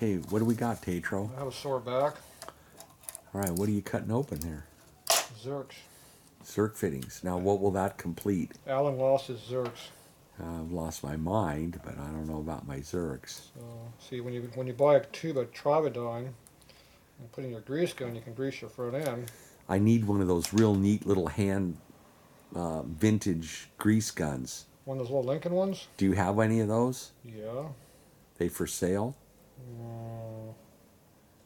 Okay, what do we got, Tatro? I have a sore back. All right, what are you cutting open there? Zerks. Zerk fittings. Now, what will that complete? Alan lost his Zerks. I've lost my mind, but I don't know about my Zerks. So, see, when you buy a tube of Travadyne and put in your grease gun, you can grease your front end. I need one of those real neat little hand vintage grease guns. One of those little Lincoln ones? Do you have any of those? Yeah. They for sale?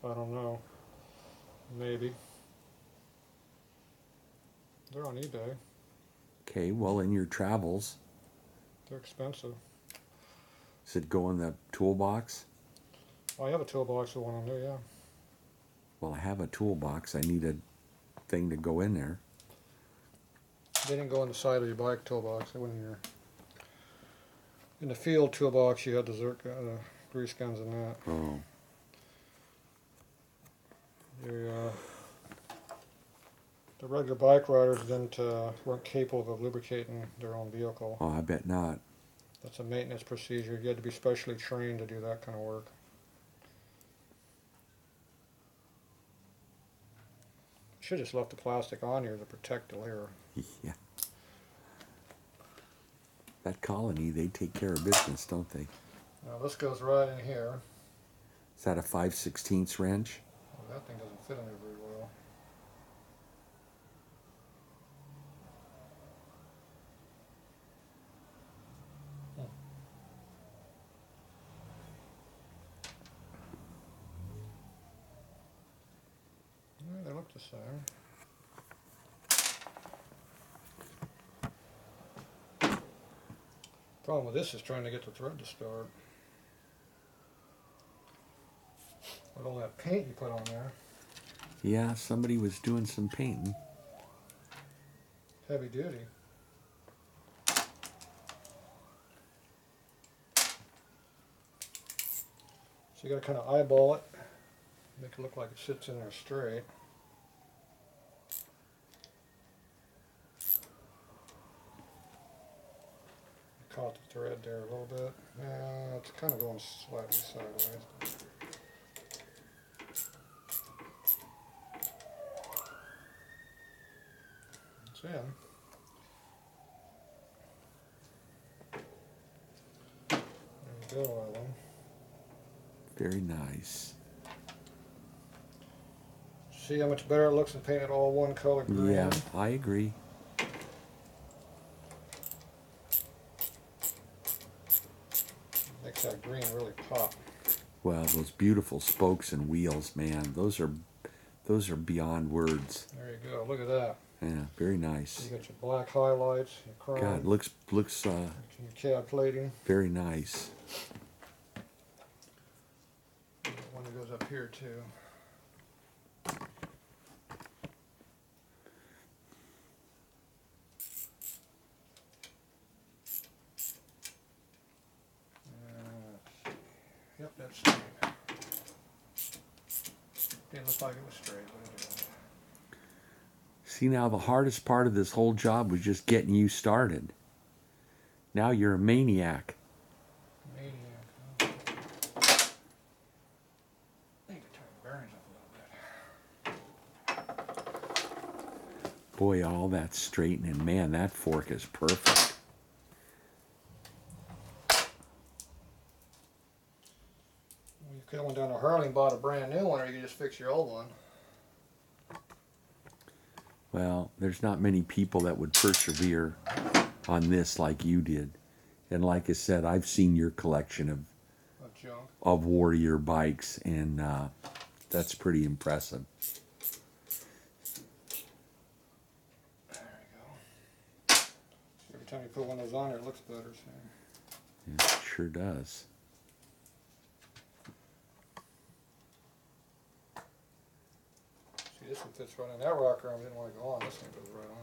I don't know. Maybe. They're on eBay. Okay, well, in your travels, They're expensive. does it go in the toolbox? Oh, I have a toolbox with one on there, yeah. Well, I have a toolbox. I need a thing to go in there. They didn't go in the side of your bike toolbox. They went in your... In the field toolbox, you had the grease guns in that. Oh. The regular bike riders weren't capable of lubricating their own vehicle. Oh, I bet not. That's a maintenance procedure. You had to be specially trained to do that kind of work. Should have just left the plastic on here to protect the layer. Yeah. That colony, they take care of business, don't they? Now this goes right in here. Is that a 5/16 wrench? Oh, that thing doesn't fit in there very well. Yeah, they look the same. Problem with this is trying to get the thread to start. With all that paint you put on there. Yeah, somebody was doing some painting. Heavy duty. So you gotta kind of eyeball it. Make it look like it sits in there straight. Caught the thread there a little bit. Yeah, it's kind of going slightly sideways. It's in. There we go, Alan. Very nice. See how much better it looks and painted all one color green? Yeah, I agree. Makes that green really pop. Well, those beautiful spokes and wheels, man, those are beyond words. There you go. Look at that. Yeah, very nice. You got your black highlights, your chrome. God, looks your cab plating. very nice. One that goes up here too. Yep, that's straight. Didn't look like it was straight, but it is. See, now the hardest part of this whole job was just getting you started. Now you're a maniac. Maniac. Huh? I need to turn the bearings up a little bit. Boy, all that straightening, man, that fork is perfect. You could have went down to Harley and bought a brand new one, or you could just fix your old one. Well, there's not many people that would persevere on this like you did. And like I said, I've seen your collection Junk. of Warrior bikes, and that's pretty impressive. There you go. Every time you put one of those on there, it looks better. So. Yeah, it sure does. See, this one fits right in. That rocker arm didn't want to go on. This one goes right on.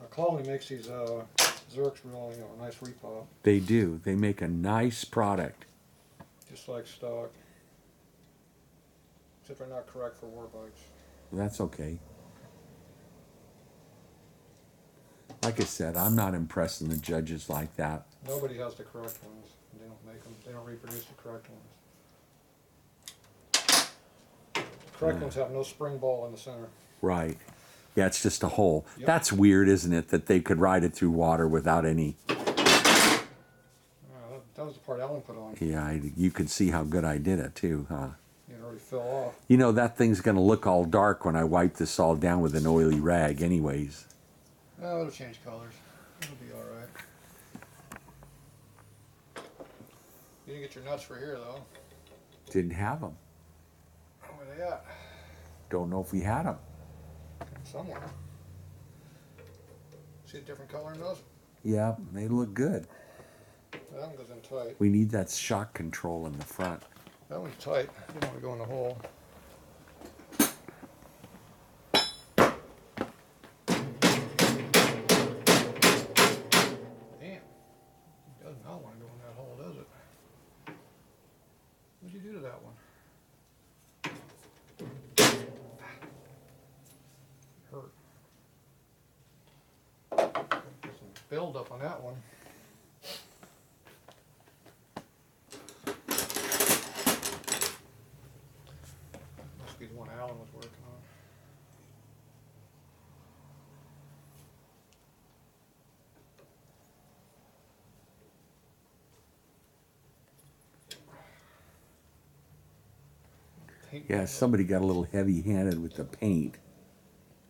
Now, Colony makes these Zerks real, nice repop. They do. They make a nice product. Just like stock. Except they're not correct for war bikes. That's okay. Like I said, I'm not impressing the judges like that. Nobody has the correct ones. They don't make them. They don't reproduce the correct ones. The correct ones have no spring ball in the center. Right. Yeah, it's just a hole. Yep. That's weird, isn't it? That they could ride it through water without any. That was the part Ellen put on. Yeah, you could see how good I did it too, huh? It already fell off. You know, that thing's going to look all dark when I wipe this all down with an oily rag anyways. Oh, it'll change colors. It'll be all right. You didn't get your nuts for here, though. Didn't have them. Where are they at? Don't know if we had them. Somewhere. See a different color in those? Yeah, they look good. That one goes in tight. We need that shock control in the front. That one's tight. You don't want to go in the hole. Damn. It does not want to go in that hole, does it? What'd you do to that one? It hurt. Some build up on that one. Must be the one Alan was working on. Yeah, somebody got a little heavy-handed with the paint.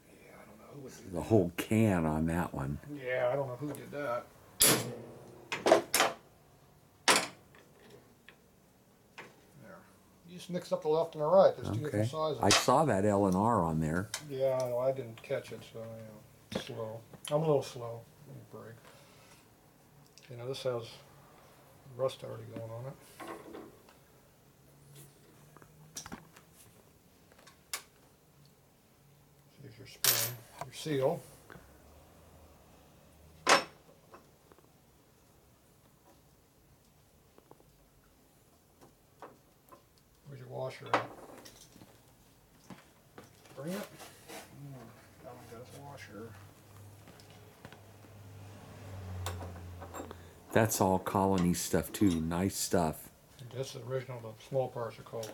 Yeah, I don't know who would do The whole can on that one. that. Yeah, I don't know who did that. There. You just mixed up the left and the right. There's two different Okay. sizes. I saw that L&R on there. Yeah, no, I didn't catch it, so slow. I'm a little slow. Let me break. You know, this has rust already going on it. Here's your spring, your seal. Where's your washer at? Bring it. That one got its washer. That's all colony stuff too. Nice stuff. That's the original, the small parts are called.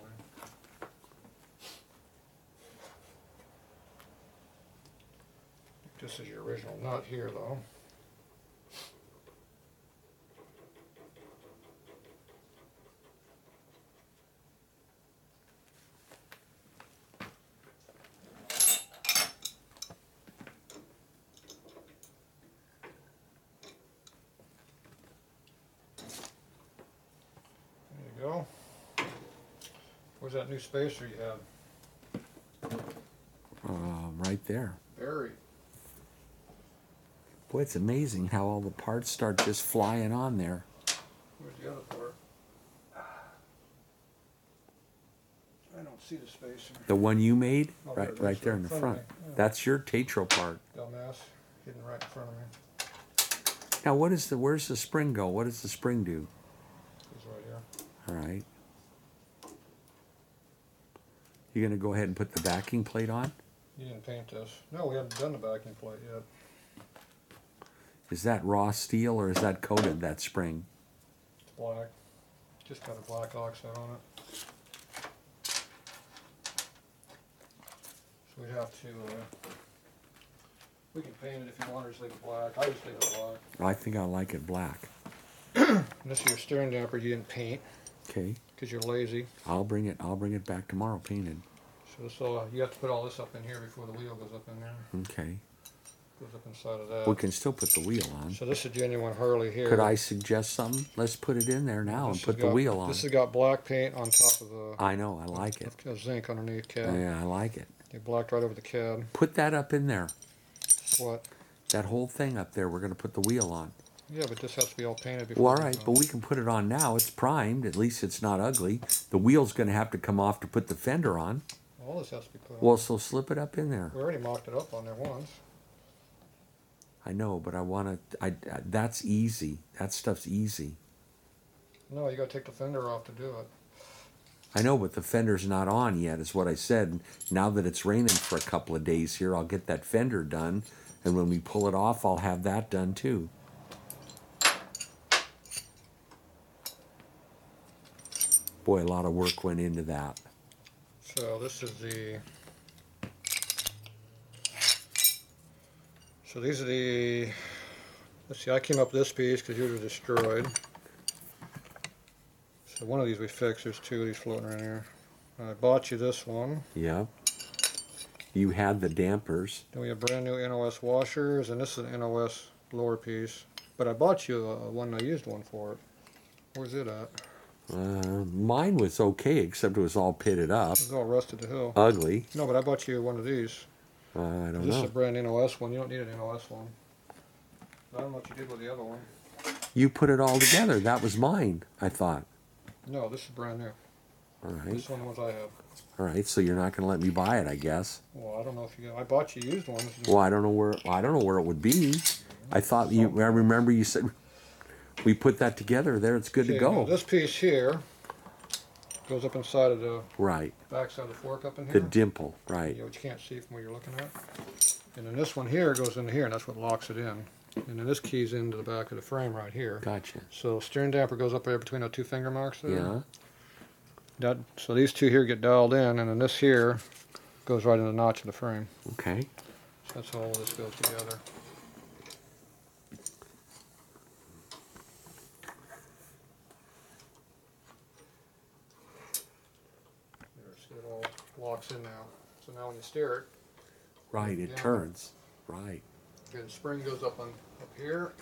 This is your original nut here, though. There you go. Where's that new spacer you had? Right there. Buried. Boy, it's amazing how all the parts start just flying on there. Where's the other part? I don't see the spacer. The one you made? Oh, there Right, it is, right there in the of front. me. Yeah. That's your Tatro part. Dumbass. Hidden right in front of me. Now, where's the spring go? What does the spring do? It's right here. All right. You gonna go ahead and put the backing plate on? You didn't paint this. No, we haven't done the backing plate yet. Is that raw steel or is that coated, that spring? It's black. Just got a black oxide on it. So we'd have to, we can paint it if you want, or just leave it black. I just leave it black. I think I like it black. This is your steering damper you didn't paint, Okay. because you're lazy. I'll bring it back tomorrow painted. So this, you have to put all this up in here before the wheel goes up in there. Okay. Goes up inside of that. We can still put the wheel on. So this is genuine Harley here. Could I suggest something? Let's put it in there now and put the wheel on. This has got black paint on top of the I know, I like it. of zinc underneath cab. Yeah, I like it. They blacked right over the cab. Put that up in there. What? That whole thing up there, we're going to put the wheel on. Yeah, but this has to be all painted before. Well, all right, but we can put it on now. It's primed. At least it's not ugly. The wheel's going to have to come off to put the fender on. All this has to be put on. Well, so slip it up in there. We already mocked it up on there once. I know, but I want to. That's easy. That stuff's easy. No, you got to take the fender off to do it. I know, but the fender's not on yet, is what I said. Now that it's raining for a couple of days here, I'll get that fender done, And when we pull it off, I'll have that done too. Boy, a lot of work went into that. So this is the. So these are the. Let's see. I came up with this piece because yours was destroyed. So one of these we fixed. There's two of these floating around here. I bought you this one. Yeah. You had the dampers. Then we have brand new NOS washers, and this is an NOS lower piece. But I bought you one I used one for it. Where's it at? Mine was okay, except it was all pitted up. It's all rusted to hell. Ugly. No, but I bought you one of these. I don't This is know. a brand NOS one. You don't need an NOS one. I don't know what you did with the other one. You put it all together. That was mine, I thought. No, this is brand new. All right. This is one of the ones I have. All right. So you're not going to let me buy it, I guess. Well, I don't know if you got. I bought you used ones. Well, I don't know where it would be. I thought you. I remember you said we put that together. There, it's good to Okay, now go. this piece here goes up inside of the Right. back side of the fork up in here. The dimple. Right. You know, which you can't see from where you're looking at. And then this one here goes in here, and that's what locks it in. And then this key's into the back of the frame right here. Gotcha. So steering damper goes up there between the two finger marks there. Yeah. So these two here get dialed in, and then this here goes right in the notch of the frame. Okay. So that's how all this goes together. There, see, it all locks in now. So now when you steer it, Right. It Yeah. turns. Right. okay, the spring goes up here.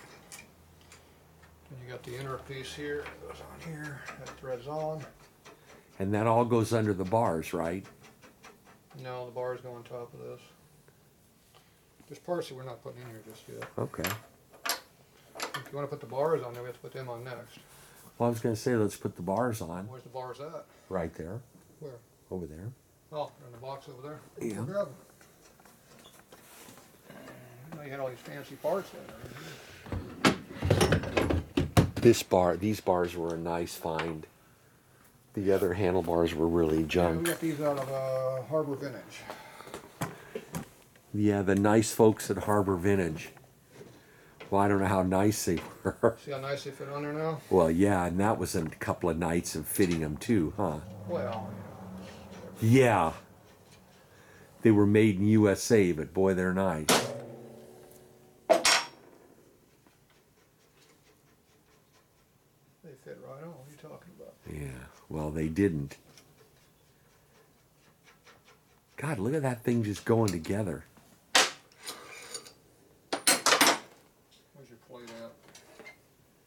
And you got the inner piece here. It goes on here. That threads on. And that all goes under the bars, right? No, the bars go on top of this. There's parts that we're not putting in here just yet. Okay. If you want to put the bars on there, we have to put them on next. Well, I was going to say, let's put the bars on. Where's the bars at? Right there. Where? Over there. Oh, they're in the box over there? Yeah. Well, grab them. I know you had all these fancy parts in there. These bars were a nice find. The other handlebars were really Yeah, we junk. got these out of Harbor Vintage. Yeah, the nice folks at Harbor Vintage. Well, I don't know how nice they were. See how nice they fit on there now? Well, yeah, and that was a couple of nights of fitting them too, huh? Well, Yeah. They were made in USA, but boy, they're nice. they fit right on. What are you talking about? Yeah, well, they didn't. God, look at that thing just going together. Where's your plate at?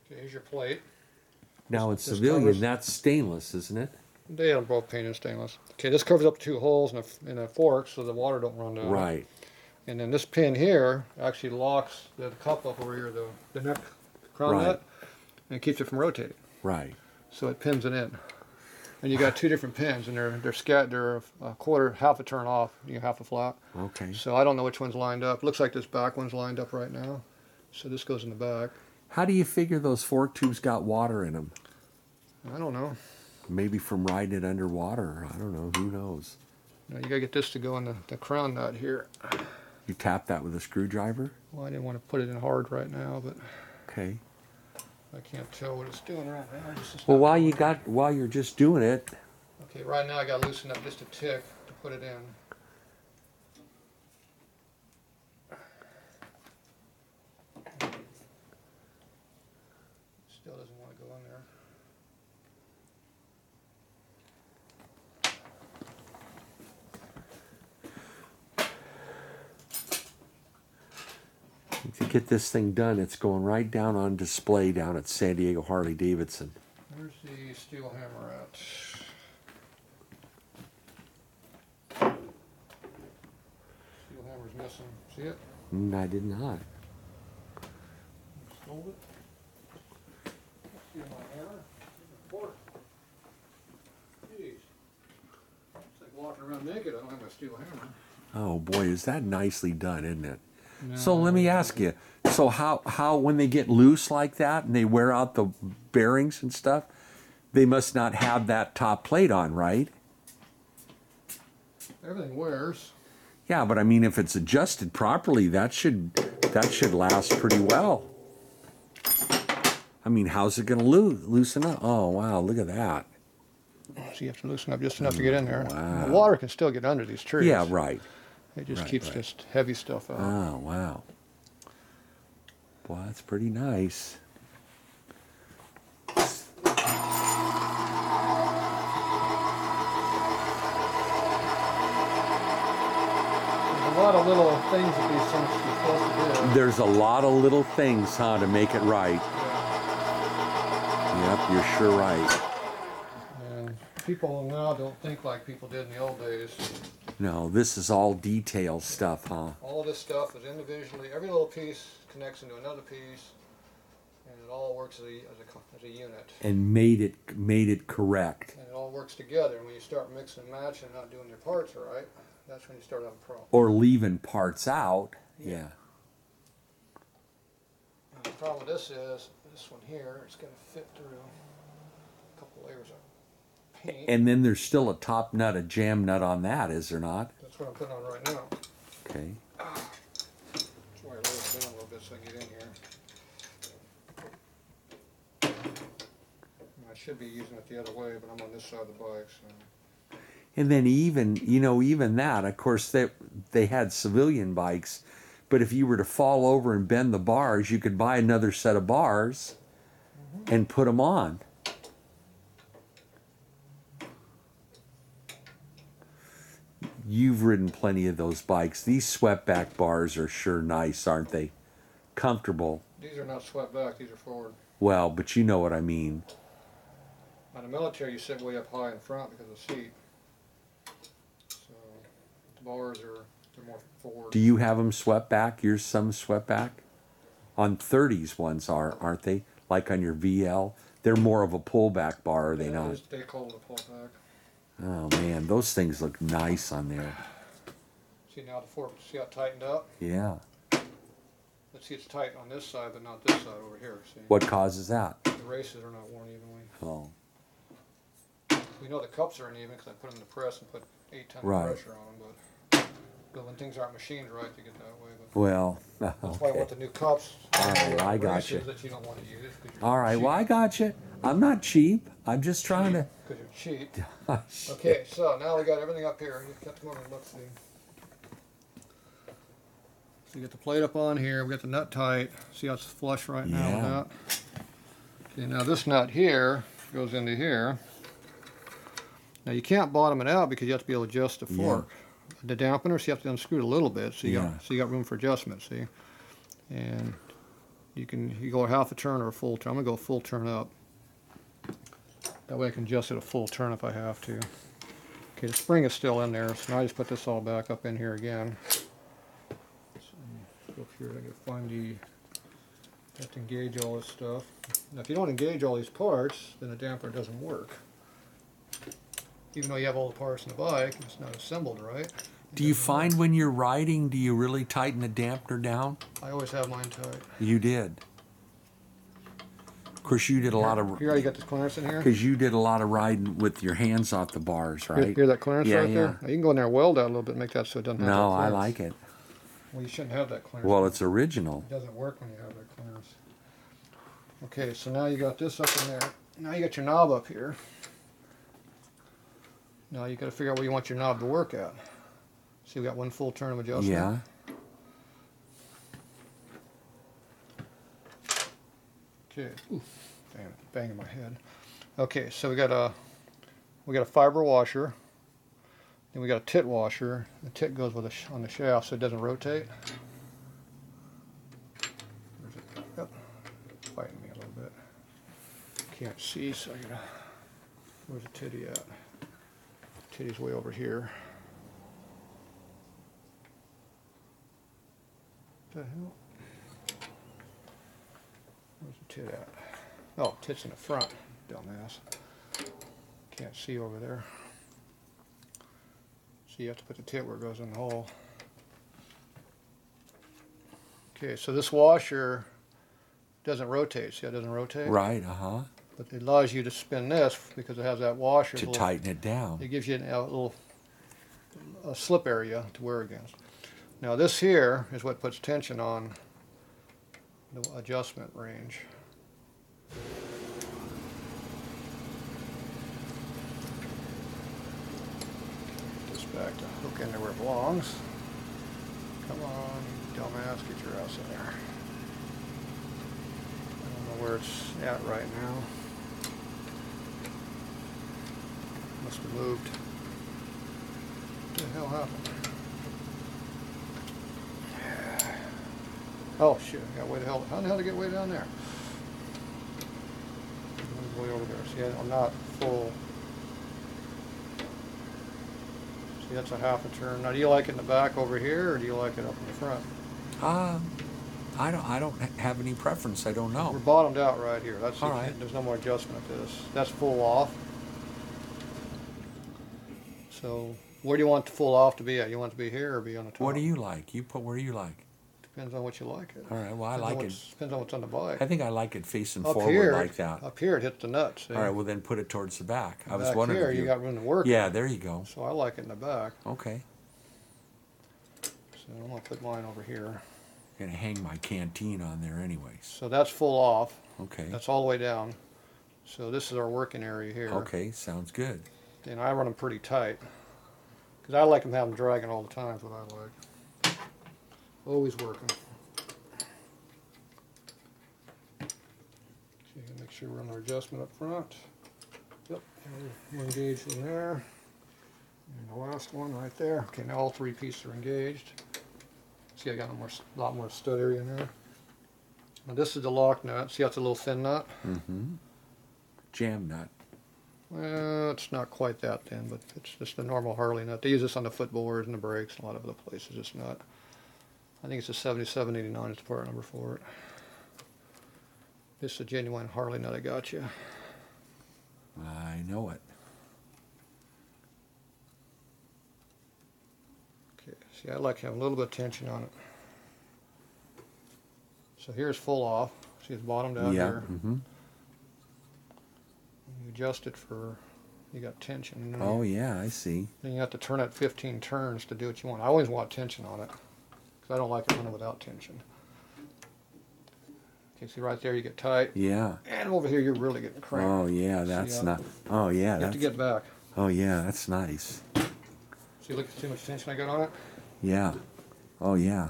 Okay, here's your plate. Now, in This civilian, covers- that's stainless, isn't it? They are both painted stainless. Okay, this covers up 2 holes in a fork so the water don't run down. Right. And then this pin here actually locks the cup up over here, the neck crown Right. nut, and keeps it from rotating. Right. So it pins it in. And you got 2 different pins, and they're a quarter, half a turn off, half a flat. Okay. So I don't know which one's lined up. Looks like this back one's lined up right now. So this goes in the back. How do you figure those fork tubes got water in them? I don't know. Maybe from riding it underwater. I don't know. Who knows? Now you gotta get this to go in the crown nut here. You tap that with a screwdriver? Well, I didn't want to put it in hard right now, but Okay. I can't tell what it's doing right now. Well, while you're just doing it, Okay, right now I got to loosen up just a tick to put it in. Still doesn't want to go in there. to get this thing done, it's going right down on display down at San Diego Harley Davidson. Where's the steel hammer at? Steel hammer's missing. See it? I did not. Stole it. Steel my hammer. Fork. Jeez. It's like walking around naked. I don't have my steel hammer. Oh boy, is that nicely done, isn't it? No. So let me ask you. So how when they get loose like that and they wear out the bearings and stuff, they must not have that top plate on, right? Everything wears. Yeah, but I mean, if it's adjusted properly, that should last pretty well. I mean, how's it going to loosen up? Oh, wow, look at that. So you have to loosen up just enough to get in there. Wow. The water can still get under these trees. Yeah, right. It just Right, keeps right. this heavy stuff out. Oh, wow. Boy, that's pretty nice. There's a lot of little things that these things are supposed to do. There's a lot of little things, huh, to make it right. Yeah. Yep, you're sure right. And people now don't think like people did in the old days. No, this is all detail stuff, huh? All of this stuff is individually, every little piece connects into another piece, and it all works as a unit. And made it correct. And it all works together. And when you start mixing and matching and not doing your parts right, that's when you start having problems. Or leaving parts out. Yeah. And the problem with this is, this one here, it's going to fit through a couple layers of paint. And then there's still a top nut, a jam nut on that, is there not? That's what I'm putting on right now. Okay. That's why I lower it down a little bit so I get in here. I should be using it the other way, but I'm on this side of the bike, so. And then even that, of course, they had civilian bikes, but if you were to fall over and bend the bars, you could buy another set of bars and put them on. You've ridden plenty of those bikes. These swept back bars are sure nice, aren't they? Comfortable. These are not swept back, these are forward. Well, but you know what I mean. On the military, you sit way up high in front because of the seat. So the bars they're more forward. Do you have them swept back? Yours some swept back? On 30s ones aren't they? Like on your VL? They're more of a pullback bar, are they not? They call it a pullback. Oh man, those things look nice on there. See now see how it tightened up? Yeah. Let's see, it's tight on this side, but not this side over here. See? What causes that? The races are not worn evenly. Oh. We know the cups are uneven because I put them in the press and put 8 tons Right. of pressure on them, but when things aren't machined right, they get that way. But Well, that's why I okay. want the new cups. All right, I got Races you. that you don't want to use. 'Cause you're All right, cheap. well I got you. I'm not cheap. I'm just trying to. Because you're cheap. Okay, so now we got everything up here. You got to come over and look, see. So you get the plate up on here. We got the nut tight. See how it's flush right now with Yeah. that? Okay, now this nut here goes into here. Now you can't bottom it out because you have to be able to adjust the fork. The dampener, so you have to unscrew it a little bit, so you got room for adjustment, see? And you go a half a turn or a full turn. I'm gonna go full turn up. That way I can adjust it a full turn if I have to. Okay, the spring is still in there, so now I just put this all back up in here again. So, go up here, I gotta find have to engage all this stuff. Now if you don't engage all these parts, then the dampener doesn't work. Even though you have all the parts in the bike, it's not assembled right. Do you find when you're riding, do you really tighten the dampener down? I always have mine tight. You did. Of course, you did a lot of. Here, you got this clearance in here? Because you did a lot of riding with your hands off the bars, right? Hear that clearance Yeah, right there? yeah. Now, you can go in there and weld that a little bit, make that so it doesn't have No, that I clearance. like it. Well, you shouldn't have that clearance. Well, it's original. It doesn't work when you have that clearance. Okay, so now you got this up in there. Now you got your knob up here. Now you got to figure out where you want your knob to work at. See, we got one full turn of adjustment. Yeah. Okay. Ooh, damn it, banging my head. Okay, so we got a fiber washer. Then we got a tit washer. The tit goes with on the shaft so it doesn't rotate. Where's it? Yep. Fighting me a little bit. Can't see, so I gotta. Where's the titty at? Titty's way over here. What the hell? Where's the tit at? Oh, tit's in the front, dumbass. Can't see over there. So you have to put the tit where it goes in the hole. Okay, so this washer doesn't rotate. See how it doesn't rotate? Right, But it allows you to spin this because it has that washer. To tighten it down. It gives you a little a slip area to wear against. Now this here is what puts tension on the adjustment range. This back to hook into where it belongs. Come on, you dumbass, get your ass in there. I don't know where it's at right now. Must have moved. What the hell happened? Oh shit, I got way the hell. How the hell did I get way down there? Way over there. See, I'm not full. See, that's a half a turn. Now, do you like it in the back over here, or do you like it up in the front? I don't have any preference. I don't know. We're bottomed out right here. That's all right. There's no more adjustment to this. That's full off. So, where do you want the full off to be at? You want it to be here or be on the top? What do you like? You put where you like. Depends on what you like it. All right. Well, I like it. Depends on what's on the bike. I think I like it facing Up forward here, like that. Up here, it hits the nuts. See? All right. Well, then put it towards the back. I was back wondering. here, you got room to work. Yeah, there you go. So I like it in the back. Okay. So I'm gonna put mine over here. I'm gonna hang my canteen on there anyways. So that's full off. Okay. That's all the way down. So this is our working area here. Okay. Sounds good. And I run them pretty tight. Because I like them having dragging all the time is what I like. Always working. Okay, make sure we're on our adjustment up front. Yep, we're engaged in there. And the last one right there. Okay, now all three pieces are engaged. See, I got a lot more stud area in there. Now this is the lock nut. See, that's a little thin nut. Mm-hmm. Jam nut. Well, it's not quite that thin, but it's just the normal Harley nut. They use this on the footboards and the brakes and a lot of other places. It's not. I think it's a 7789 is the part number for it. This is a genuine Harley nut I got you. I know it. Okay, see, I like having a little bit of tension on it. So here's full off. See, it's bottomed out here. Mm-hmm. You adjust it for, you got tension. Oh yeah, I see. Then you have to turn it 15 turns to do what you want. I always want tension on it because I don't like it running without tension. Okay, see right there you get tight. Yeah. And over here you're really getting cramped. Oh yeah, that's not. Oh yeah, You have to get back. Oh yeah, that's nice. See, look at too much tension I got on it. Yeah. Oh yeah.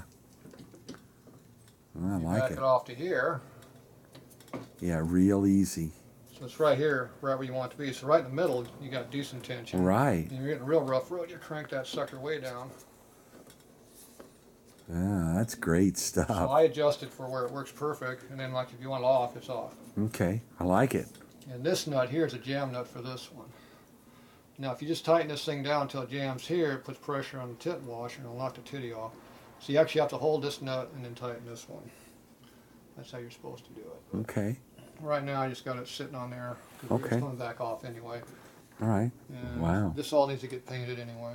I You like back it. it off to here. Yeah, real easy. So it's right here, right where you want it to be. So right in the middle, you got decent tension. Right. And you're getting a real rough road. You crank that sucker way down. Yeah, that's great stuff. So I adjust it for where it works perfect, and then like if you want it off, it's off. Okay, I like it. And this nut here is a jam nut for this one. Now if you just tighten this thing down until it jams here, it puts pressure on the tit washer and it'll knock the titty off. So you actually have to hold this nut and then tighten this one. That's how you're supposed to do it. Okay. Right now I just got it sitting on there because Okay. it's coming back off anyway. All right. And Wow. this all needs to get painted anyway.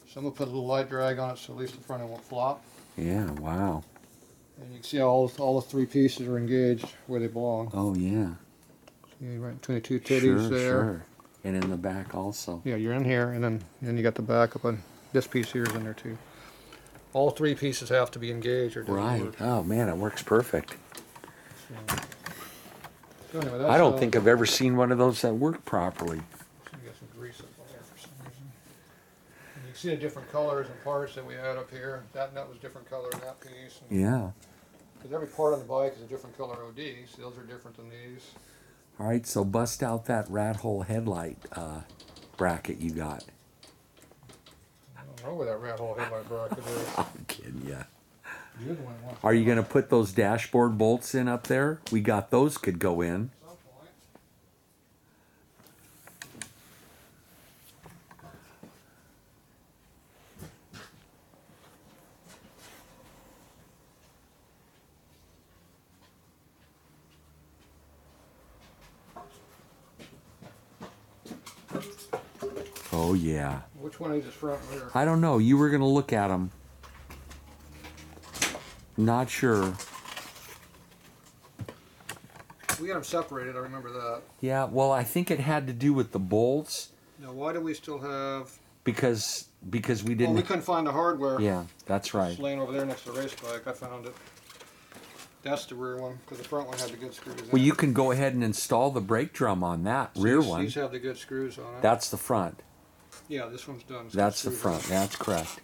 So I'm going to put a little light drag on it so at least the front end won't flop. Yeah. Wow. And you can see all the three pieces are engaged where they belong. Oh yeah. See, right between the two titties Sure. there. Sure. And in the back also. Yeah, you're in here, and then you got the back up on this piece here is in there too. All three pieces have to be engaged or it doesn't Right. work. Oh man, it works perfect. So anyway, I don't think I've ever seen one of those that work properly. So you got some grease up on there for some reason. And you can see the different colors and parts that we had up here. That nut was different color in that piece. Yeah. Because every part on the bike is a different color OD, so those are different than these. All right. So bust out that rat hole headlight bracket you got. I don't know where that rat hole headlight bracket is. I'm kidding ya. You're the one who wants Are to you know. going to put those dashboard bolts in up there? We got those could go in. At some point. Oh yeah. Which one of these is front and rear? I don't know. You were going to look at them. Not sure. We got them separated, I remember that. Yeah, well, I think it had to do with the bolts Now, why do we still have... because because we Well, didn't. we couldn't find the hardware. Yeah, that's right. It's laying over there next to the race bike. I found it. That's the rear one, because the front one had the good screws in Well, it. you can go ahead and install the brake drum on that rear one. These have the good screws on it. That's the front. Yeah, this one's done. That's the front. That's correct.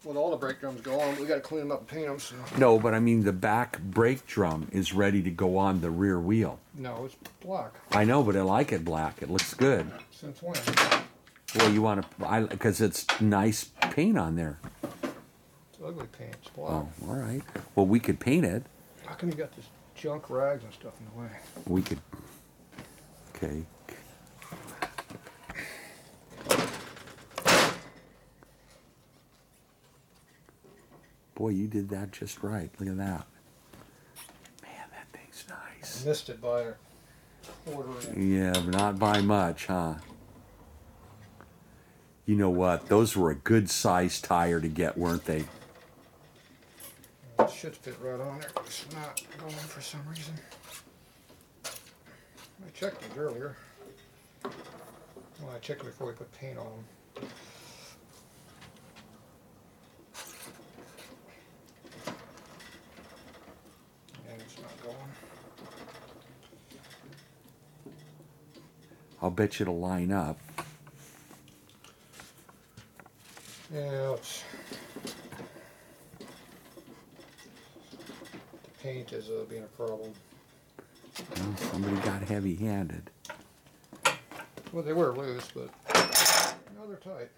Well, all the brake drums go on. We got to clean them up and paint them. So. No, but I mean the back brake drum is ready to go on the rear wheel. No, it's black. I know, but I like it black. It looks good. Since when? Well, you want to, because it's nice paint on there. It's ugly paint. It's black. Oh, all right. Well, we could paint it. How come you got this junk rags and stuff in the way? We could. Okay. Boy, you did that just right. Look at that. Man, that thing's nice. I missed it by a quarter inch. Yeah, but not by much, huh? You know what? Those were a good size tire to get, weren't they? It should fit right on there. It's not going for some reason. I checked these earlier. Well, I checked them before we put paint on them. And it's not going. I'll bet you it'll line up. Yeah, it's... The paint is being a problem. Well, somebody got heavy-handed. Well, they were loose, but now they're tight.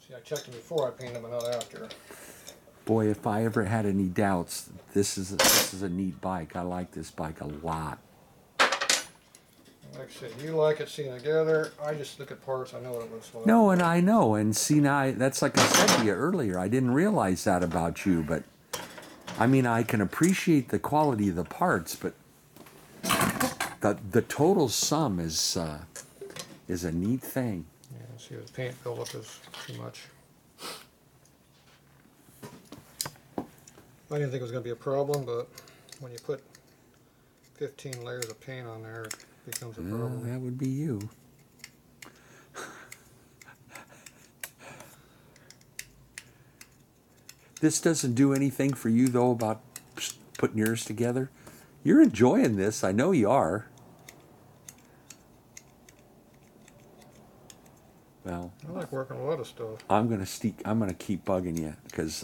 See, I checked them before I painted them, but not after. Boy, if I ever had any doubts, this is a neat bike. I like this bike a lot. Like I said, you like it seeing it together. I just look at parts. I know what it looks like. No, and I know, and see now, that's like I said to you earlier. I didn't realize that about you, but I mean, I can appreciate the quality of the parts, but the total sum is a neat thing. Yeah, see, the paint buildup is too much. I didn't think it was going to be a problem, but when you put 15 layers of paint on there, it becomes a problem. That would be you. This doesn't do anything for you, though, about putting yours together? You're enjoying this. I know you are. Well, I like working a lot of stuff. I'm gonna keep bugging you because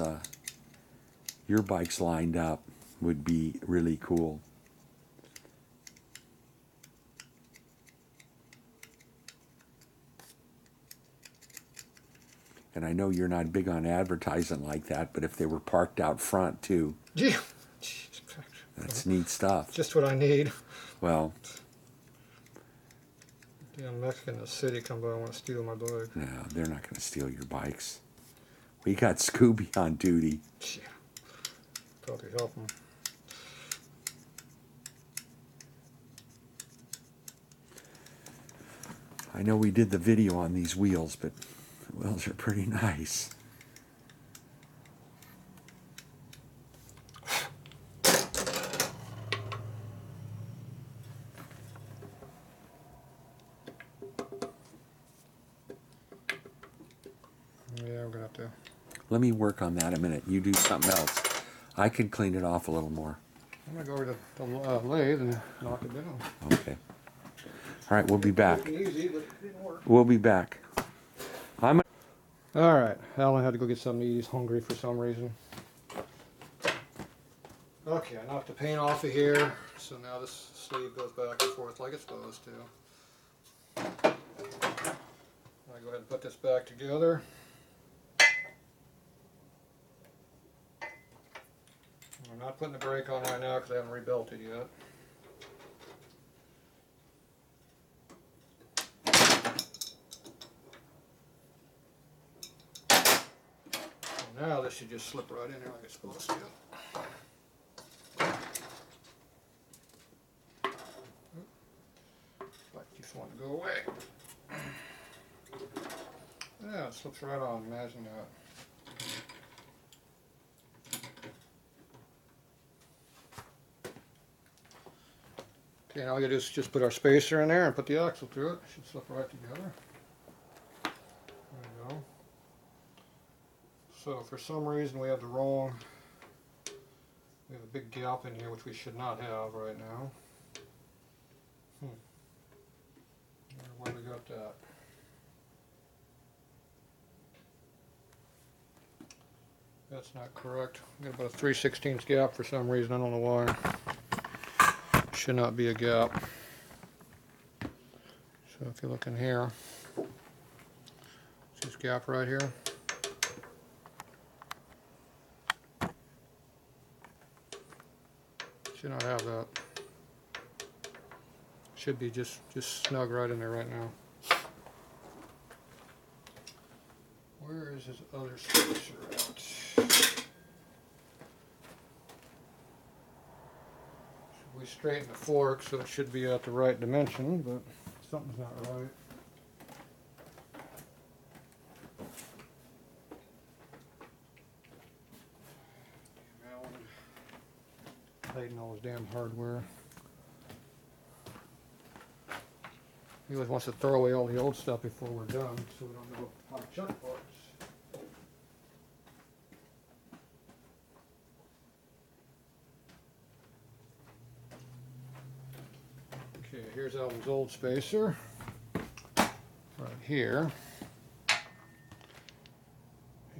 your bikes lined up would be really cool. And I know you're not big on advertising like that, but if they were parked out front too, Yeah, that's neat stuff. just what I need. Well, Damn Mexican in the city come by and want to steal my bike. no, they're not going to steal your bikes. We got Scooby on duty. Yeah. Probably help them. I know we did the video on these wheels, but the wheels are pretty nice. Yeah, I'm gonna have to. Let me work on that a minute. You do something else. I can clean it off a little more. I'm gonna go over to the lathe and knock it down. Okay. All right, we'll be back. Easy, but it didn't work. We'll be back. All right, Alan had to go get something to eat. He's hungry for some reason. Okay, I knocked the paint off of here, so now this sleeve goes back and forth like it's supposed to. I go ahead and put this back together. I'm not putting the brake on right now because I haven't rebuilt it yet. Now this should just slip right in there like it's supposed to. Like just want to go away. Yeah, it slips right on, imagine that. Okay, now all we gotta do is just put our spacer in there and put the axle through it. It should slip right together. There we go. So for some reason we have the wrong, we have a big gap in here which we should not have right now. Where we got that? That's not correct. We got about a 3/16 gap for some reason. I don't know why. Should not be a gap. So if you look in here, see this gap right here? Should not have that. Should be just snug right in there right now. Where is his other spacer at? We straighten the fork so it should be at the right dimension, but something's not right. Tighten all his damn hardware. He always wants to throw away all the old stuff before we're done, so we don't know how to chuck parts. Okay, here's Alvin's old spacer, right here.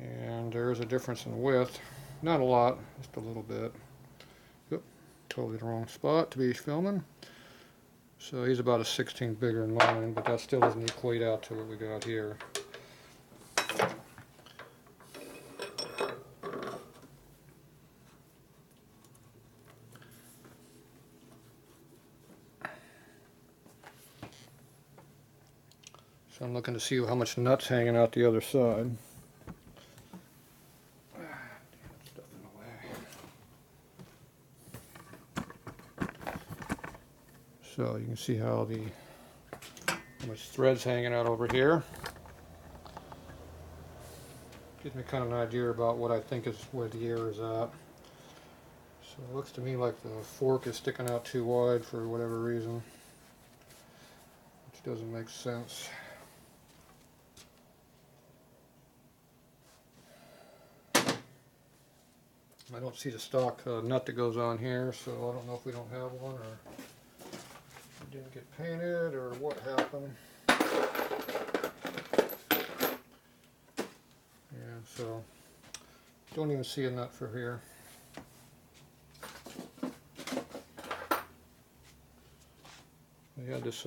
And there's a difference in width. Not a lot, just a little bit. Oop, totally the wrong spot to be filming. So he's about a 16 bigger than mine, but that still doesn't equate out to what we got here. So I'm looking to see how much nut's hanging out the other side. Stuff in the way. So you can see how much thread's hanging out over here. Gives me kind of an idea about what I think is where the air is at. So it looks to me like the fork is sticking out too wide for whatever reason, which doesn't make sense. I don't see the stock nut that goes on here, so I don't know if we don't have one or it didn't get painted or what happened. Yeah, so don't even see a nut for here. We had this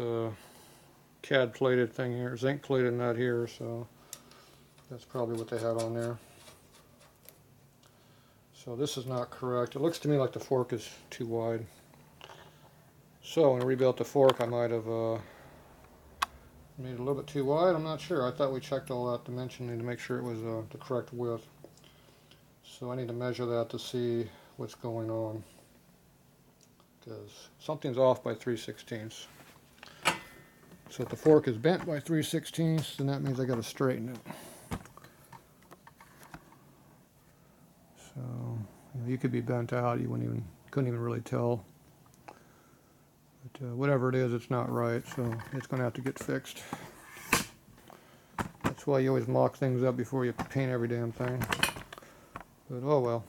CAD plated thing here, zinc plated nut here, so that's probably what they had on there. So this is not correct. It looks to me like the fork is too wide. So when I rebuilt the fork, I might have made it a little bit too wide. I'm not sure. I thought we checked all that dimensioning to make sure it was the correct width. So I need to measure that to see what's going on, because something's off by 3/16. So if the fork is bent by 3/16, then that means I got to straighten it. So you could be bent out, you couldn't even really tell. But whatever it is, it's not right, so it's going to have to get fixed. That's why you always mock things up before you paint every damn thing. But oh well.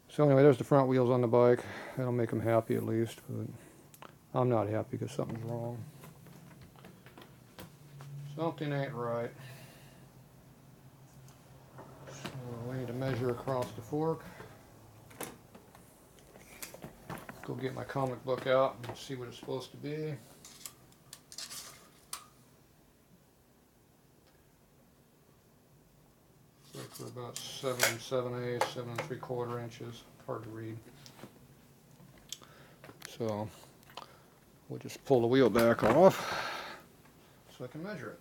So anyway, there's the front wheels on the bike. That'll make them happy at least, but I'm not happy because something's wrong. Something ain't right. So we need to measure across the fork. Go get my comic book out and see what it's supposed to be. Looks like we're about 7 7/8, 7 3/4 inches. Hard to read. So we'll just pull the wheel back off so I can measure it.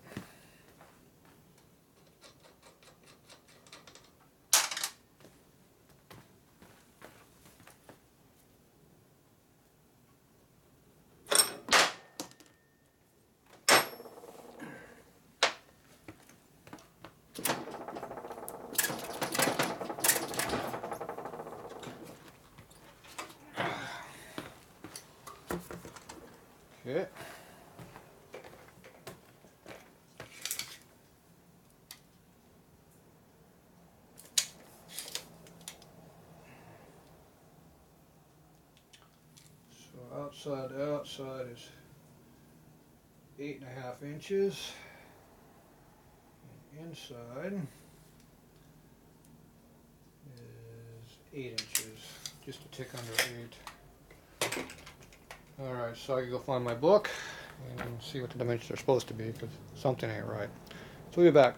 Okay. So outside to outside is 8.5 inches. And inside is 8 inches, just a tick under 8. Alright, so I can go find my book and see what the dimensions are supposed to be, because something ain't right. So we'll be back.